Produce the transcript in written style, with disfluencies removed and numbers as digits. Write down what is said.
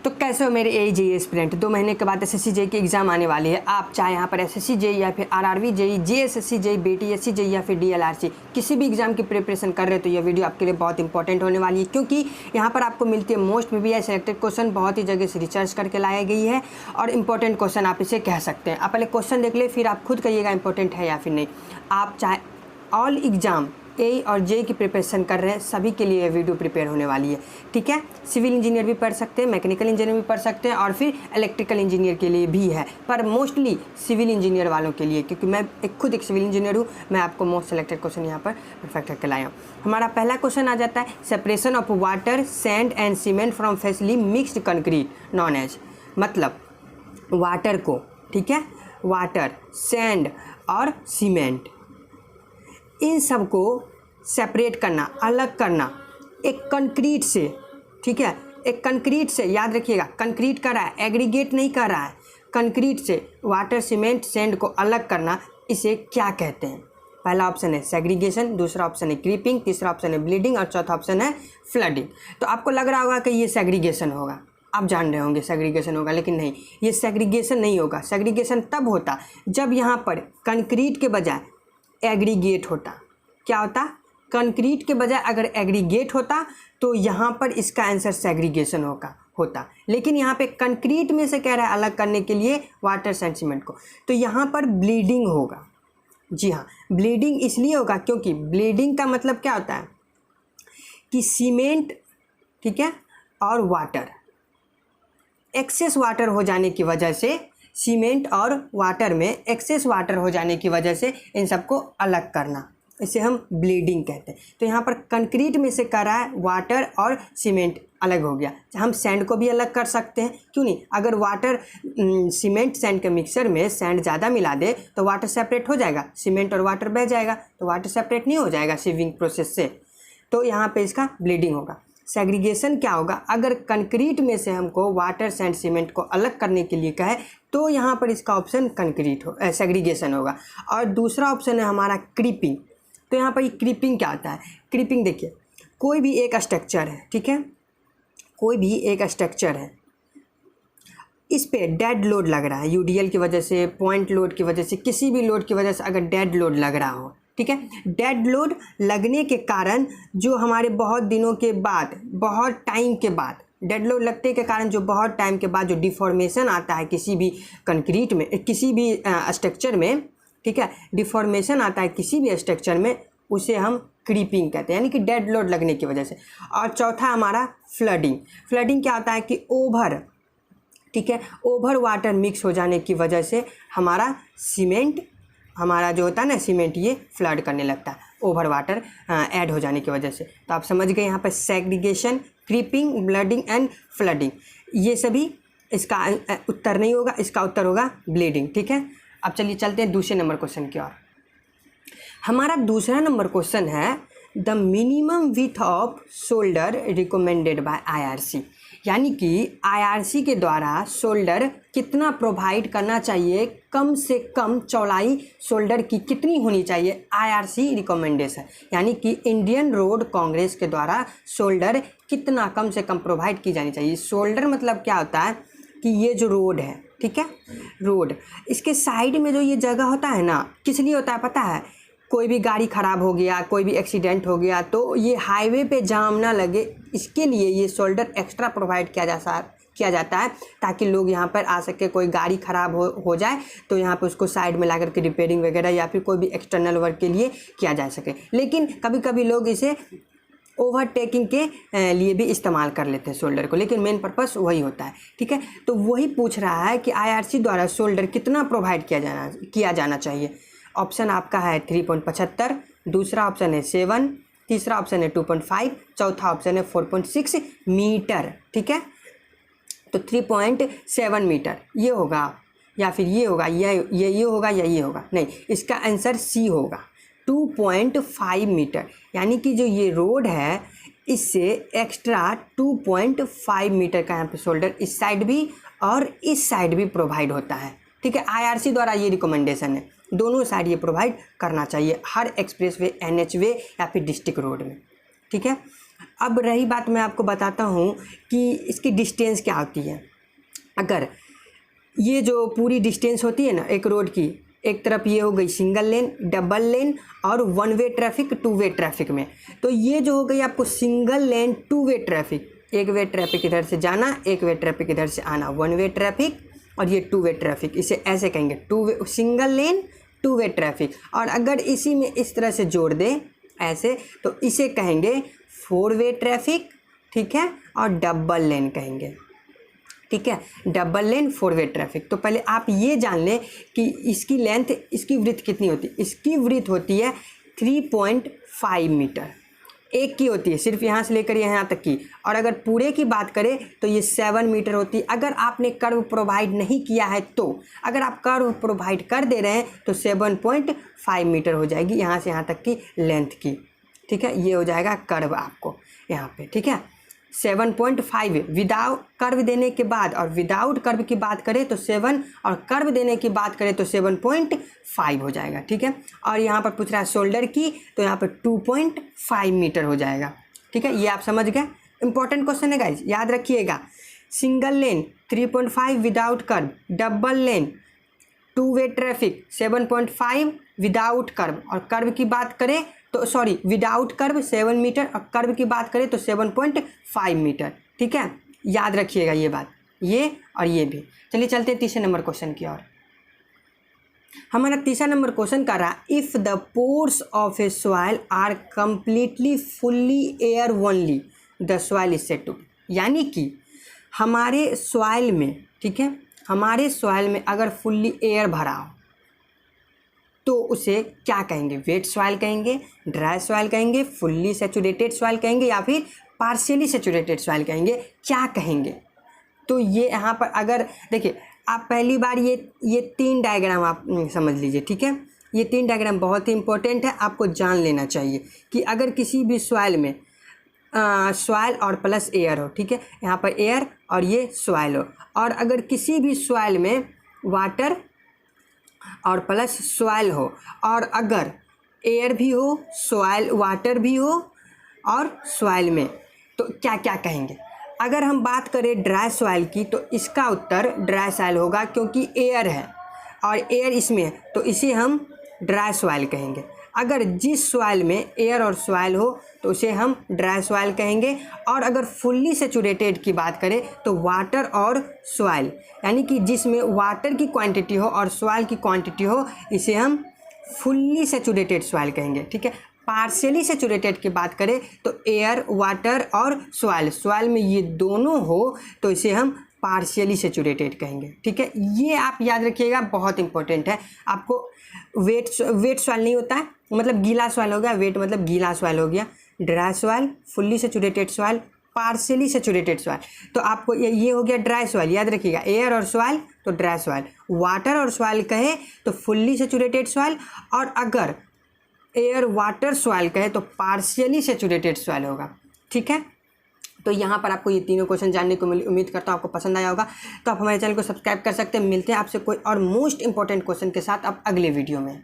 तो कैसे हो मेरे AJE एस्पिरेंट। 2 महीने के बाद SSC JEE की एग्ज़ाम आने वाली है। आप चाहे यहाँ पर SSC JEE या फिर RRB JEE, JSSC JEE, BTSC JEE या फिर DLRC किसी भी एग्ज़ाम की प्रिपरेशन कर रहे हो तो ये वीडियो आपके लिए बहुत इंपॉर्टेंट होने वाली है, क्योंकि यहाँ पर आपको मिलती है मोस्ट PBI सेलेक्टेड क्वेश्चन, बहुत ही जगह से रिसर्च करके लाई गई है और इंपॉर्टेंट क्वेश्चन आप इसे कह सकते हैं। आप पहले क्वेश्चन देख ले, फिर आप खुद कहिएगा इंपॉर्टेंट है या फिर नहीं। आप चाहे ऑल एग्ज़ाम AE और JEE की प्रिपरेशन कर रहे हैं, सभी के लिए ये वीडियो प्रिपेयर होने वाली है, ठीक है। सिविल इंजीनियर भी पढ़ सकते हैं, मैकेनिकल इंजीनियर भी पढ़ सकते हैं और फिर इलेक्ट्रिकल इंजीनियर के लिए भी है, पर मोस्टली सिविल इंजीनियर वालों के लिए, क्योंकि मैं खुद एक सिविल इंजीनियर हूँ। मैं आपको मोस्ट सेलेक्टेड क्वेश्चन यहाँ पर परफेक्ट करके लाया हूँ। हमारा पहला क्वेश्चन आ जाता है, separation of water, sand and cement from freshly mixed concrete known as. मतलब वाटर को, ठीक है, वाटर, सैंड और सीमेंट, इन सब को सेपरेट करना, अलग करना एक कंक्रीट से, ठीक है, एक कंक्रीट से। याद रखिएगा, कंक्रीट कर रहा है, एग्रीगेट नहीं कर रहा है, कंक्रीट से वाटर, सीमेंट, सैंड को अलग करना, इसे क्या कहते हैं? पहला ऑप्शन है सेग्रीगेशन, दूसरा ऑप्शन है क्रीपिंग, तीसरा ऑप्शन है ब्लीडिंग और चौथा ऑप्शन है फ्लडिंग। तो आपको लग रहा होगा कि ये सेग्रीगेशन होगा, आप जान रहे होंगे सेग्रीगेशन होगा, लेकिन नहीं, ये सेग्रीगेशन नहीं होगा। सेग्रीगेशन तब होता जब यहाँ पर कंक्रीट के बजाय एग्रीगेट होता। क्या होता? कंक्रीट के बजाय अगर एग्रीगेट होता तो यहाँ पर इसका आंसर सेग्रीगेशन होता। लेकिन यहाँ पे कंक्रीट में से कह रहा है अलग करने के लिए वाटर, सैंड, सीमेंट को, तो यहाँ पर ब्लीडिंग होगा। जी हाँ, ब्लीडिंग इसलिए होगा क्योंकि ब्लीडिंग का मतलब क्या होता है कि सीमेंट, ठीक है, और वाटर, एक्सेस वाटर हो जाने की वजह से, सीमेंट और वाटर में एक्सेस वाटर हो जाने की वजह से इन सबको अलग करना, इसे हम ब्लीडिंग कहते हैं। तो यहाँ पर कंक्रीट में से कर रहा है वाटर और सीमेंट अलग हो गया। हम सैंड को भी अलग कर सकते हैं, क्यों नहीं? अगर वाटर, सीमेंट सैंड के मिक्सर में सैंड ज़्यादा मिला दे तो वाटर सेपरेट हो जाएगा, सीमेंट और वाटर बह जाएगा, तो वाटर सेपरेट नहीं हो जाएगा सीविंग प्रोसेस से, तो यहाँ पे इसका ब्लीडिंग होगा। सेग्रीगेशन क्या होगा? अगर कंक्रीट में से हमको वाटर, सैंड, सीमेंट को अलग करने के लिए कहे तो यहाँ पर इसका ऑप्शन सेग्रीगेशन होगा। और दूसरा ऑप्शन है हमारा क्रीपिंग। तो यहाँ पर क्रीपिंग क्या होता है? क्रीपिंग देखिए, कोई भी एक स्ट्रक्चर है, ठीक है, कोई भी एक स्ट्रक्चर है, इस पे डेड लोड लग रहा है, UDL की वजह से, पॉइंट लोड की वजह से, किसी भी लोड की वजह से अगर डेड लोड लग रहा हो, ठीक है, डेड लोड लगने के कारण जो हमारे बहुत दिनों के बाद, बहुत टाइम के बाद, डेड लोड लगने के कारण जो बहुत टाइम के बाद जो डिफॉर्मेशन आता है किसी भी कंक्रीट में, किसी भी स्ट्रक्चर में, ठीक है, डिफॉर्मेशन आता है किसी भी स्ट्रक्चर में, उसे हम क्रीपिंग कहते हैं, यानी कि डेड लोड लगने की वजह से। और चौथा हमारा फ्लडिंग। फ्लडिंग क्या होता है कि ओवर, ठीक है, ओवर वाटर मिक्स हो जाने की वजह से हमारा सीमेंट, हमारा जो होता है ना सीमेंट, ये फ्लड करने लगता है ओवर वाटर ऐड हो जाने की वजह से। तो आप समझ गए यहाँ पर segregation, creeping, bleeding and flooding, ये सभी इसका उत्तर नहीं होगा, इसका उत्तर होगा ब्लीडिंग, ठीक है। अब चलिए चलते हैं दूसरे नंबर क्वेश्चन की ओर। हमारा दूसरा नंबर क्वेश्चन है, the minimum width off shoulder recommended by IRC, यानी कि IRC के द्वारा शोल्डर कितना प्रोवाइड करना चाहिए, कम से कम चौड़ाई शोल्डर की कितनी होनी चाहिए, IRC रिकमेंडेशन, यानी कि इंडियन रोड कांग्रेस के द्वारा शोल्डर कितना कम से कम प्रोवाइड की जानी चाहिए। शोल्डर मतलब क्या होता है कि ये जो रोड है, ठीक है, रोड, इसके साइड में जो ये जगह होता है ना, किस लिए होता है पता है? कोई भी गाड़ी ख़राब हो गया, कोई भी एक्सीडेंट हो गया तो ये हाईवे पे जाम ना लगे, इसके लिए ये शोल्डर एक्स्ट्रा प्रोवाइड किया जाता है, ताकि लोग यहाँ पर आ सके। कोई गाड़ी ख़राब हो जाए तो यहाँ पे उसको साइड में ला करके रिपेयरिंग वगैरह या फिर कोई भी एक्सटर्नल वर्क के लिए किया जा सके। लेकिन कभी कभी लोग इसे ओवरटेकिंग के लिए भी इस्तेमाल कर लेते हैं शोल्डर को, लेकिन मेन पर्पस वही होता है, ठीक है। तो वही पूछ रहा है कि IRC द्वारा शोल्डर कितना प्रोवाइड किया जाना चाहिए। ऑप्शन आपका है 3.75, दूसरा ऑप्शन है 7, तीसरा ऑप्शन है 2.5, चौथा ऑप्शन है 4.6 मीटर, ठीक है। तो 3.7 मीटर ये होगा, या फिर ये होगा, ये होगा या ये होगा? नहीं, इसका आंसर C होगा, 2.5 मीटर, यानी कि जो ये रोड है इससे एक्स्ट्रा 2.5 मीटर का यहाँ पे शोल्डर इस साइड भी और इस साइड भी प्रोवाइड होता है, ठीक है। IRC द्वारा ये रिकमेंडेशन है, दोनों साइड ये प्रोवाइड करना चाहिए हर एक्सप्रेस वे, NH वे या फिर डिस्ट्रिक्ट रोड में, ठीक है। अब रही बात, मैं आपको बताता हूँ कि इसकी डिस्टेंस क्या होती है। अगर ये जो पूरी डिस्टेंस होती है ना एक रोड की, एक तरफ ये हो गई सिंगल लेन, डबल लेन और one way traffic, two way traffic में, तो ये जो हो गई आपको single lane two way traffic, एक वे ट्रैफिक इधर से जाना, एक वे ट्रैफिक इधर से आना, वन वे ट्रैफिक, और ये टू वे ट्रैफिक, इसे ऐसे कहेंगे two way, single lane two way traffic. और अगर इसी में इस तरह से जोड़ दें ऐसे, तो इसे कहेंगे फोर वे ट्रैफिक, ठीक है, और डबल लेन कहेंगे, ठीक है, double lane four way traffic. तो पहले आप ये जान लें कि इसकी लेंथ, इसकी विड्थ कितनी होती है। इसकी विड्थ होती है 3.5 मीटर, एक की होती है, सिर्फ यहाँ से लेकर यहाँ तक की। और अगर पूरे की बात करें तो ये 7 मीटर होती है। अगर आपने कर्व प्रोवाइड नहीं किया है तो, अगर आप कर्व प्रोवाइड कर दे रहे हैं तो 7.5 मीटर हो जाएगी यहाँ से यहाँ तक की लेंथ की, ठीक है। ये हो जाएगा कर्व आपको यहाँ पे, ठीक है। 7.5 विदाउट कर्व देने के बाद, और विदाउट कर्व की बात करें तो 7, और कर्व देने की बात करें तो 7.5 हो जाएगा, ठीक है। और यहाँ पर पूछ रहा है शोल्डर की, तो यहाँ पर 2.5 मीटर हो जाएगा, ठीक है। ये आप समझ गए, इंपॉर्टेंट क्वेश्चन है गाइज, याद रखिएगा। Single lane 3.5 without curve, double lane two way traffic 7.5 without curve, और कर्व की बात करें तो सॉरी विदाउट कर्व 7 मीटर, और कर्व की बात करें तो 7.5 मीटर, ठीक है। याद रखिएगा ये बात, ये और ये भी। चलिए चलते हैं तीसरे नंबर क्वेश्चन की ओर। हमारा तीसरा नंबर क्वेश्चन कर रहा, if the pores of a soil are completely fully air only the soil is said to, यानी कि हमारे सॉइल में, ठीक है, हमारे सॉइल में अगर फुल्ली एयर भरा हो तो उसे क्या कहेंगे, वेट सॉइल कहेंगे, ड्राई सॉइल कहेंगे, फुल्ली सैचुरेटेड सॉइल कहेंगे, या फिर पार्शियली सैचुरेटेड सॉइल कहेंगे, क्या कहेंगे। तो ये यहाँ पर अगर देखिए, आप पहली बार ये 3 डायग्राम आप समझ लीजिए, ठीक है। ये 3 डायग्राम बहुत ही इंपॉर्टेंट है, आपको जान लेना चाहिए कि अगर किसी भी सॉइल में सॉइल और प्लस एयर हो, ठीक है, यहाँ पर एयर और ये सॉइल हो, और अगर किसी भी सॉइल में वाटर और प्लस सॉइल हो, और अगर एयर भी हो, सॉइल, वाटर भी हो और सॉइल में, तो क्या क्या कहेंगे। अगर हम बात करें ड्राई सॉइल की, तो इसका उत्तर ड्राई सॉइल होगा, क्योंकि एयर है और एयर इसमें है, तो इसे हम ड्राई सॉइल कहेंगे। अगर जिस सॉइल में एयर और सॉइल हो तो उसे हम ड्राई सॉइल कहेंगे। और अगर फुल्ली सैचुरेटेड की बात करें तो वाटर और सॉइल, यानी कि जिसमें वाटर की क्वांटिटी हो और सॉइल की क्वांटिटी हो, इसे हम फुल्ली सैचुरेटेड सॉइल कहेंगे, ठीक है। पार्शियली सैचुरेटेड की बात करें तो एयर, वाटर और सॉइल, सॉइल में ये दोनों हो तो इसे हम पार्शियली सैचुरेटेड कहेंगे, ठीक है। ये आप याद रखिएगा, बहुत इंपॉर्टेंट है। आपको वेट सॉइल नहीं होता है, मतलब गीला सॉइल हो गया, वेट मतलब गीला सॉइल हो गया, dry soil, fully saturated soil, partially saturated soil. तो आपको ये हो गया ड्राई सॉइल, याद रखिएगा, एयर और सॉइल तो ड्राई सॉइल, वाटर और सॉइल कहे तो फुल्ली सैचुरेटेड सॉइल, और अगर एयर वाटर सॉइल कहे तो पार्शियली सैचुरेटेड सॉइल होगा, ठीक है। तो यहाँ पर आपको ये तीनों क्वेश्चन जानने को मिली, उम्मीद करता हूँ आपको पसंद आया होगा। तो आप हमारे चैनल को सब्सक्राइब कर सकते हैं। मिलते हैं आपसे कोई और मोस्ट इंपॉर्टेंट क्वेश्चन के साथ अब अगले वीडियो में।